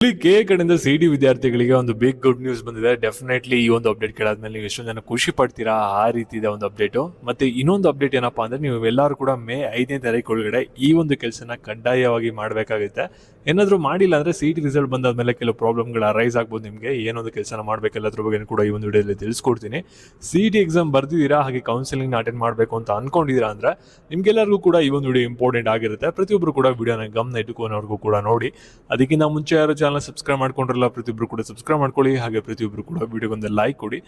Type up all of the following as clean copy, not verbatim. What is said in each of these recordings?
ಇಲ್ಲಿ ಕೆ ಕಡೆಯಿಂದ ಸಿಟಿ ವಿದ್ಯಾರ್ಥಿಗಳಿಗೆ ಒಂದು ಬಿಗ್ ಗುಡ್ ನ್ಯೂಸ್ ಬಂದಿದೆ. ಡೆಫಿನೆಟ್ಲಿ ಈ ಒಂದು ಅಪ್ಡೇಟ್ ಕೇಳಾದ್ಮೇಲೆ ನೀವು ಎಷ್ಟೊಂದು ಜನ ಖುಷಿ ಪಡ್ತೀರಾ. ಆ ರೀತಿ ಇದೆ ಒಂದು ಅಪ್ಡೇಟು. ಮತ್ತೆ ಇನ್ನೊಂದು ಅಪ್ಡೇಟ್ ಏನಪ್ಪಾ ಅಂದ್ರೆ, ನೀವು ಎಲ್ಲರೂ ಕೂಡ ಮೇ 5ನೇ ತಾರೀಕು ಒಳಗಡೆ ಈ ಒಂದು ಕೆಲಸನ ಕಡ್ಡಾಯವಾಗಿ ಮಾಡಬೇಕಾಗುತ್ತೆ. ಏನಾದರೂ ಮಾಡಿಲ್ಲ ಅಂದ್ರೆ ಸಿಟಿ ರಿಸಲ್ಟ್ ಬಂದಾದ್ಮೇಲೆ ಕೆಲವು ಪ್ರಾಬ್ಲಮ್ಗಳು ಅರೈಸ್ ಆಗ್ಬೋದು. ನಿಮಗೆ ಏನೊಂದು ಕೆಲಸನ ಮಾಡಬೇಕೆಲ್ಲದ್ರ ಬಗ್ಗೆ ಕೂಡ ಈ ಒಂದು ವಿಡಿಯೋದಲ್ಲಿ ತಿಳಿಸ್ಕೊಡ್ತೀನಿ. ಸಿಟಿ ಎಕ್ಸಾಮ್ ಬರ್ದಿದ್ದೀರಾ, ಹಾಗೆ ಕೌನ್ಸಿಲಿಂಗ್ ಅಟೆಂಡ್ ಮಾಡಬೇಕು ಅಂತ ಅನ್ಕೊಂಡಿದ್ದೀರಾ ಅಂದ್ರೆ ನಿಮ್ಗೆಲ್ಲರಿಗೂ ಕೂಡ ಈ ಒಂದು ವಿಡಿಯೋ ಇಂಪಾರ್ಟೆಂಟ್ ಆಗಿರುತ್ತೆ. ಪ್ರತಿಯೊಬ್ಬರು ಕೂಡ ವಿಡಿಯೋನ ಗಮನ ಇಟ್ಟುಕೋನವರೆಗೂ ಕೂಡ ನೋಡಿ. ಅದಕ್ಕಿಂತ ಮುಂಚೆ ಯಾರು ಚಾನಲ್ ಸಬ್ಸ್ಕ್ರೈಬ್ ಮಾಡ್ಕೊಂಡಿರಲ್ಲ, ಪ್ರತಿಯೊಬ್ಬರು ಕೂಡ ಸಬ್ಸ್ಕ್ರೈಬ್ ಮಾಡ್ಕೊಳ್ಳಿ. ಹಾಗೆ ಪ್ರತಿಯೊಬ್ಬರು ಕೂಡ ವಿಡಿಯೋಗೊಂದು ಲೈಕ್ ಕೊಡಿ.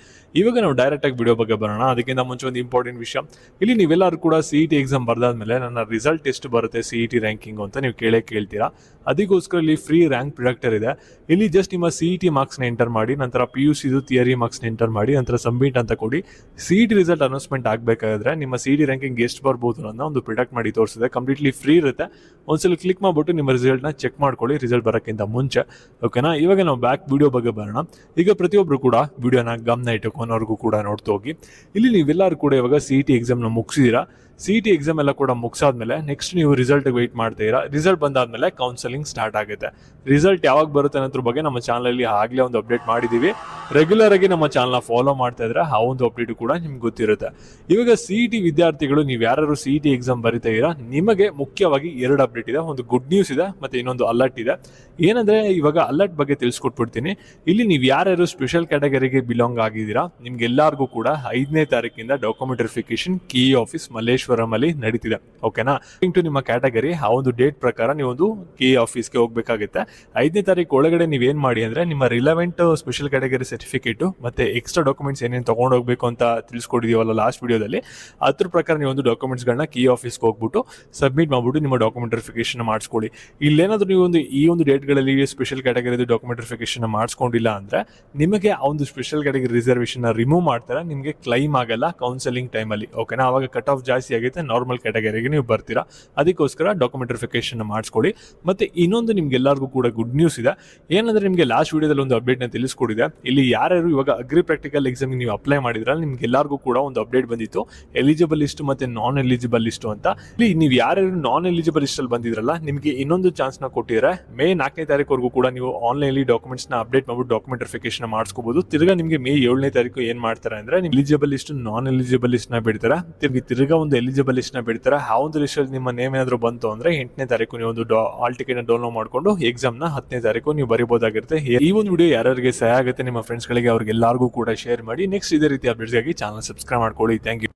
ಇವಾಗ ನಾವು ಡೈರೆಕ್ಟ್ ಆಗಿ ವಿಡಿಯೋ ಬಗ್ಗೆ ಬರೋಣ. ಅದಕ್ಕಿಂತ ಮುಂಚೆ ಒಂದು ಇಂಪಾರ್ಟೆಂಟ್ ವಿಷಯ, ಇಲ್ಲಿ ನೀವೆಲ್ಲರೂ ಕೂಡ ಸಿಟಿ ಎಕ್ಸಾಮ್ ಬರ್ದಾದ್ಮೇಲೆ ನನ್ನ ರಿಸಲ್ಟ್ ಎಷ್ಟು ಬರುತ್ತೆ ಸಿಟಿ ರ್ಯಾಂಕಿಂಗ್ ಅಂತ ನೀವು ಕೇಳ್ತೀರಾ. ಅದಕ್ಕೋಸ್ಕರ ಇಲ್ಲಿ ಫ್ರೀ ರ್ಯಾಂಕ್ ಪ್ರಿಡಕ್ಟರ್ ಇದೆ. ಇಲ್ಲಿ ಜಸ್ಟ್ ನಿಮ್ಮ ಸಿಟಿ ಮಾರ್ಕ್ಸ್ನ ಎಂಟರ್ ಮಾಡಿ, ನಂತರ PUC ಥಿಯರಿ ಮಾರ್ಕ್ಸ್ನ ಎಂಟರ್ ಮಾಡಿ, ನಂತರ ಸಬ್ಮಿಟ್ ಅಂತ ಕೊಡಿ. ಸಿಟಿ ರಿಸಲ್ಟ್ ಅನೌನ್ಸ್ಮೆಂಟ್ ಆಗಬೇಕಾದ್ರೆ ನಿಮ್ಮ ಸಿಟಿ ರ್ಯಾಂಕಿಂಗ್ ಎಷ್ಟು ಬರ್ಬೋದು ಅನ್ನೋ ಒಂದು ಪ್ರಿಡಕ್ಟ್ ಮಾಡಿ ತೋರಿಸಿದೆ. ಕಂಪ್ಲೀಟ್ಲಿ ಫ್ರೀ ಇರುತ್ತೆ. ಒಂದ್ಸಲ ಕ್ಲಿಕ್ ಮಾಡಿಬಿಟ್ಟು ನಿಮ್ಮ ರಿಸಲ್ಟ್ನ ಚೆಕ್ ಮಾಡ್ಕೊಳ್ಳಿ, ರಿಸಲ್ಟ್ ಬರೋಕ್ಕಿಂತ ಮುಂಚೆ. ಓಕೆನಾ? ಇವಾಗ ನಾವು ಬ್ಯಾಕ್ ವಿಡಿಯೋ ಬಗ್ಗೆ ಬರೋಣ. ಈಗ ಪ್ರತಿಯೊಬ್ಬರು ಕೂಡ ವಿಡಿಯೋನ ಗಮನ ಇಟ್ಟುಕೋನವರೆಗೂ ಕೂಡ ನೋಡ್ತಾ ಹೋಗಿ. ಇಲ್ಲಿ ನೀವೆಲ್ಲರೂ ಕೂಡ ಇವಾಗ ಸಿಟಿ ಎಕ್ಸಾಮ್ನ ಮುಗಿಸಿದ್ದೀರಾ. ಸಿಟಿ ಎಕ್ಸಾಮ್ ಎಲ್ಲ ಕೂಡ ಮುಗಿಸಾದ್ಮೇಲೆ ನೆಕ್ಸ್ಟ್ ನೀವು ರಿಸಲ್ಟ್ ವೆಯ್ಟ್ ಮಾಡ್ತೀರಾ. ರಿಸಲ್ಟ್ ಬಂದಾದ್ಮೇಲೆ ಕೌನ್ಸಲಿಂಗ್ ಸ್ಟಾರ್ಟ್ ಆಗುತ್ತೆ. ರಿಸಲ್ಟ್ ಯಾವಾಗ ಬರುತ್ತೆ ಅನ್ನೋದ್ರ ಬಗ್ಗೆ ನಮ್ಮ ಚಾನಲಲ್ಲಿ ಆಗಲೇ ಒಂದು ಅಪ್ಡೇಟ್ ಮಾಡಿದ್ದೀವಿ. ರೆಗ್ಯುಲರ್ ಆಗಿ ನಮ್ಮ ಚಾನಲ್ನ ಫಾಲೋ ಮಾಡ್ತಾ ಇದ್ರೆ ಆ ಒಂದು ಅಪ್ಡೇಟ್ ಕೂಡ ನಿಮ್ಗೆ ಗೊತ್ತಿರುತ್ತೆ. ಇವಾಗ ಸಿಟಿ ವಿದ್ಯಾರ್ಥಿಗಳು, ನೀವು ಯಾರು ಸಿಟಿ ಎಕ್ಸಾಮ್ ಬರಿತಾ ಇದ್ದೀರಾ, ನಿಮಗೆ ಮುಖ್ಯವಾಗಿ 2 ಅಪ್ಡೇಟ್ ಇದೆ. ಒಂದು ಗುಡ್ ನ್ಯೂಸ್ ಇದೆ, ಮತ್ತೆ ಇನ್ನೊಂದು ಅಲರ್ಟ್ ಇದೆ. ಏನಂದ್ರೆ, ಇವಾಗ ಅಲರ್ಟ್ ಬಗ್ಗೆ ತಿಳಿಸ್ಕೊಟ್ಬಿಡ್ತೀನಿ. ಇಲ್ಲಿ ನೀವು ಯಾರ್ಯಾರು ಸ್ಪೆಷಲ್ ಕ್ಯಾಟಗರಿಗೆ ಬಿಲಾಂಗ್ ಆಗಿದ್ದೀರಾ, ನಿಮ್ಗೆಲ್ಲರಿಗೂ ಕೂಡ 5ನೇ ತಾರೀಕಿಂದ document verification key office Malleshwaram ಅಲ್ಲಿ ನಡೀತಿದೆ. ಓಕೆನಾ? ಟು ನಿಮ್ಮ ಕ್ಯಾಟಗರಿ ಆ ಒಂದು ಡೇಟ್ ಪ್ರಕಾರ ನೀವೊಂದು ಕೀ ಆಫೀಸ್ಗೆ ಹೋಗ್ಬೇಕಾಗುತ್ತೆ. 5ನೇ ತಾರೀಕು ಒಳಗಡೆ ನೀವೇನ್ ಮಾಡಿ ಅಂದ್ರೆ, ನಿಮ್ಮ ರಿಲೆವೆಂಟ್ ಸ್ಪೆಷಲ್ ಕ್ಯಾಟಗರಿ ಸರ್ಟಿಫಿಕೇಟ್ ಮತ್ತೆ ಎಕ್ಸ್ಟ್ರಾ ಡಾಕ್ಯುಮೆಂಟ್ಸ್ ಏನೇನು ತಗೊಂಡು ಹೋಗ್ಬೇಕು ಅಂತ ತಿಳಿಸ್ಕೊಡಿದೀವಲ್ಲ ಲಾಸ್ಟ್ ವಿಡಿಯೋದಲ್ಲಿ, ಅದ್ರ ಪ್ರಕಾರ ನೀವೊಂದು ಡಾಕ್ಯುಮೆಂಟ್ಸ್ಗಳನ್ನ ಕೀ ಆಫೀಸ್ಗೆ ಹೋಗ್ಬಿಟ್ಟು ಸಬ್ಮಿಟ್ ಮಾಡ್ಬಿಟ್ಟು ನಿಮ್ಮ ಡಾಕ್ಯುಮೆಂಟ್ ವೆರಿಫಿಕೇಶನ್ ಮಾಡಿಸ್ಕೊಳ್ಳಿ. ಇಲ್ಲೇನಾದ್ರೂ ನೀವು ಈ ಒಂದು ಡೇಟ್ಗಳಲ್ಲಿ ಸ್ಪೆಷಲ್ ಕ್ಯಾಟಗರಿ ಡಾಕ್ಯುಮೆಂಟ್ ವೆರಿಫಿಕೇಶನ್ ಮಾಡಿಸ್ಕೊಂಡಿಲ್ಲ ಅಂದ್ರೆ ನಿಮಗೆ ಆ ಒಂದು ಸ್ಪೆಷಲ್ ಕ್ಯಾಟಗರಿ ರಿಸರ್ವೇಶನ್ ರಿಮೂವ್ ಮಾಡ್ತಾರೆ. ನಿಮಗೆ ಕ್ಲೈಮ್ ಆಗಲ್ಲ ಕೌನ್ಸಲಿಂಗ್ ಟೈಮಲ್ಲಿ. ಓಕೆನಾ? ಅವಾಗ ಕಟ್ ಆಫ್ ಜಾಸ್ತಿ ಆಗುತ್ತೆ, ನಾರ್ಮಲ್ ಕ್ಯಾಟಗರಿಗೆ ನೀವು ಬರ್ತೀರಾ. ಅದಕ್ಕೋಸ್ಕರ ಡಾಕ್ಯುಮೆಂಟ್ ವೆರಿಫಿಕೇಶನ್ ಮಾಡಿಸ್ಕೊಳ್ಳಿ. ಮತ್ತೆ ಇನ್ನೊಂದು ನಿಮ್ಗೆಲ್ಲರಿಗೂ ಕೂಡ ಗುಡ್ ನ್ಯೂಸ್ ಇದೆ. ಏನಂದ್ರೆ, ನಿಮಗೆ ಲಾಸ್ಟ್ ವಿಡಿಯೋದಲ್ಲಿ ಒಂದು ಅಪ್ಡೇಟ್ನ ತಿಳಿಸ್ಕೊಡಿದೆ. ಇಲ್ಲಿ ಯಾರ್ಯಾರು ಇವಾಗ ಅಗ್ರಿ ಪ್ರಾಕ್ಟಿಕಲ್ ಎಕ್ಸಾಮ್ಗೆ ನೀವು ಅಪ್ಲೈ ಮಾಡಿದ್ರೆ ನಿಮ್ಗೆಲ್ಲರಿಗೂ ಕೂಡ ಒಂದು ಅಪ್ಡೇಟ್ ಬಂದಿತ್ತು, ಎಲಿಜಿಬಲ್ ಲಿಸ್ಟ್ ಮತ್ತೆ ನಾನ್ ಎಲಿಜಿಬಲ್ ಲಿಸ್ಟ್ ಅಂತ. ಇಲ್ಲಿ ನೀವು ಯಾರ್ಯಾರು ನಾನ್ ಎಲಿಜಿಬಲ್ ಲಿಸ್ಟ್ ಅಲ್ಲಿ ಬಂದಿದ್ರಲ್ಲ, ನಿಮಗೆ ಇನ್ನೊಂದು ಚಾನ್ಸ್ ನ ಕೊಟ್ಟಿದ್ರೆ ಮೇ 4ನೇ ತಾರೀಕುವರೆಗೂ ಕೂಡ ನೀವು ಆನ್ಲೈನ್ ಡಾಕ್ಯುಮೆಂಟ್ಸ್ ನ ಅಪ್ಡೇಟ್ ಮಾಡ್ಬಿಟ್ಟು ಡಾಕ್ಯುಮೆಂಟ್ ವೆರಿಫಿಕೇಶನ್ ಮಾಡಿಸ್ಕೋಬಹುದು. ತಿರ್ಗಾ ನಿಮಗೆ ಮೇ 7ನೇ ತಾರೀಕು ಏನ್ ಮಾಡ್ತಾರೆ ಅಂದ್ರೆ, ಎಲಿಜಿಬಲ್ ಲಿಸ್ಟ್ ನಾನ್ ಎಲಿಜಿಬಲ್ ಲಿಸ್ಟ್ ನ ಬಿಡ್ತಾರೆ. ತಿರ್ಗಾ ಒಂದು ಎಲಿಜಿಬಲ್ ಲಿಸ್ಟ್ ನ ಬಿಡ್ತಾರೆ. ಆ ಒಂದು ಲಿಸ್ಟ್ ಅಲ್ಲಿ ನಿಮ್ಮ ನೇಮ್ ಏನಾದ್ರು ಬಂತು ಅಂದ್ರೆ 8ನೇ ತಾರೀಕು ನೀವು ಒಂದು ಆಲ್ ಟಿಕೆಟ್ ನ ಡೌನ್ಲೋಡ್ ಮಾಡ್ಕೊಂಡು ಎಕ್ಸಾಮ್ ನ 10ನೇ ತಾರೀಕು ನೀವು ಬರೀಬಹುದಾಗಿರುತ್ತೆ. ಈ ಒಂದು ವಿಡಿಯೋ ಯಾರಿಗೆ ಸಹಾಯ ಆಗುತ್ತೆ ನಿಮ್ಮ ಫ್ರೆಂಡ್ಸ್ ಗಳಿಗೆ, ಅವ್ರಿಗೆಲ್ಲರಿಗೂ ಕೂಡ ಶೇರ್ ಮಾಡಿ. ನೆಕ್ಸ್ಟ್ ಇದೇ ರೀತಿ ಅಪ್ಡೇಟ್ಸ್ ಗಾಗಿ ಚಾನಲ್ ಸಬ್ಸ್ಕ್ರೈಬ್ ಮಾಡ್ಕೊಳ್ಳಿ. Thank you.